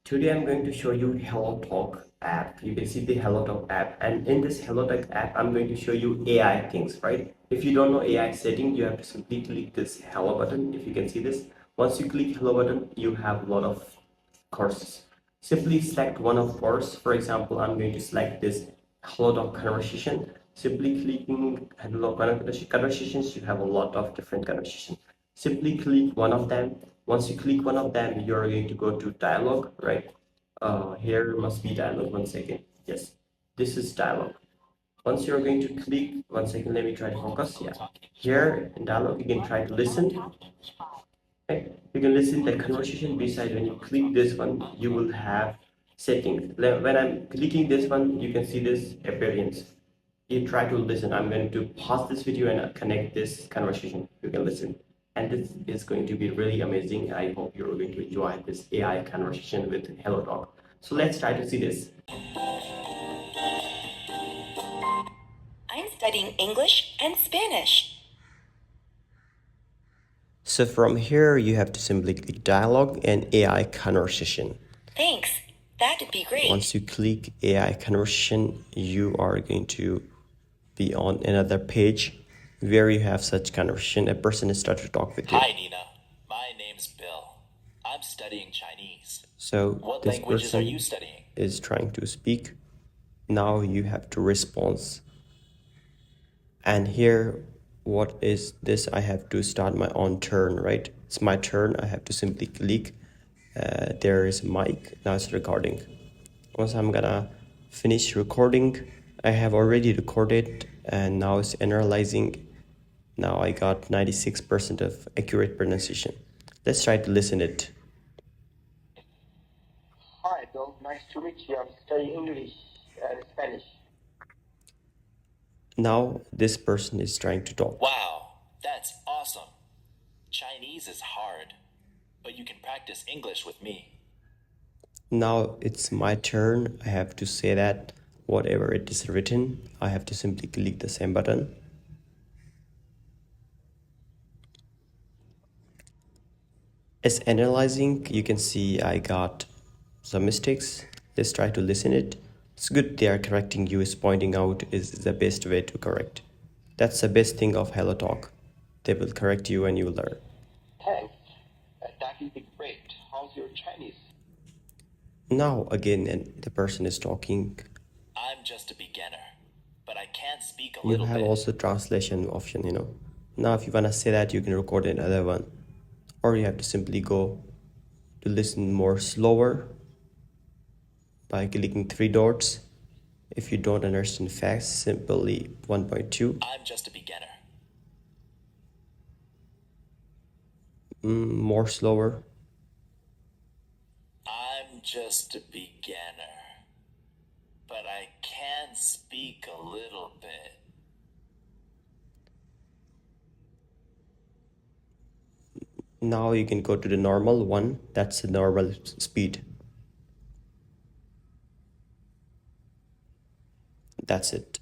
Today I'm going to show you HelloTalk app. You can see the HelloTalk app, and in this HelloTalk app I'm going to show you AI things, right? If you don't know AI setting, you have to simply click this hello button. If you can see this, once you click hello button, you have a lot of courses. Simply select one of course. For example, I'm going to select this HelloTalk conversation. Simply clicking hello conversations, you have a lot of different conversations. Simply click one of them. Once you click one of them, you're going to go to dialogue, right? Here must be dialogue. One second. Yes, this is dialogue. Once you're going to click, one second, let me try to focus. Yeah, here in dialogue, you can try to listen. Okay, you can listen the conversation beside. When you click this one, you will have settings. When I'm clicking this one, you can see this appearance. You try to listen. I'm going to pause this video and connect this conversation. You can listen, and this is going to be really amazing. I hope you're going to enjoy this AI conversation with HelloTalk. So let's try to see this. I'm studying English and Spanish. So from here, you have to simply click dialogue and AI conversation. Thanks. That'd be great. Once you click AI conversation, you are going to be on another page where you have such conversation. A person is starting to talk with you. Hi, Nina. My name's Bill. I'm studying Chinese. So What this languages are person you studying? is trying to speak. Now you have to respond. And here, what is this? I have to start my own turn, right? It's my turn. I have to simply click. There is a mic. Now it's recording. Once I'm gonna finish recording, I have already recorded and now it's analyzing. Now I got 96% of accurate pronunciation. Let's try to listen it. Hi, Bill. Nice to meet you. I'm studying English and Spanish. Now this person is trying to talk. Wow, that's awesome. Chinese is hard, but you can practice English with me. Now it's my turn. I have to say that whatever it is written, I have to simply click the same button. As analyzing, you can see I got some mistakes. Let's try to listen it. It's good they are correcting you, is pointing out is the best way to correct. That's the best thing of HelloTalk. They will correct you and you will learn. Thanks. That will be great. How's your Chinese? Now again, and the person is talking. I'm just a beginner, but I can speak a You little have bit. also translation option, Now if you wanna say that, you can record another one. Or you have to simply go to listen more slower by clicking 3 dots. If you don't understand fast, simply 1.2. I'm just a beginner. More slower. I'm just a beginner, but I can speak a little bit. Now you can go to the normal one. That's the normal speed. That's it.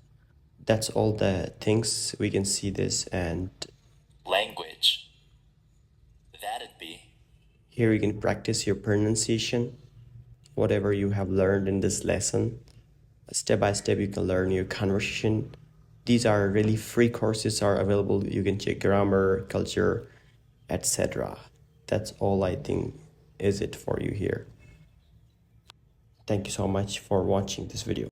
That's all the things we can see this, and Language. That'd be. here you can practice your pronunciation, whatever you have learned in this lesson. Step by step you can learn your conversation. These are really free courses are available. You can check grammar, culture, etc. That's all I think is it for you here. Thank you so much for watching this video.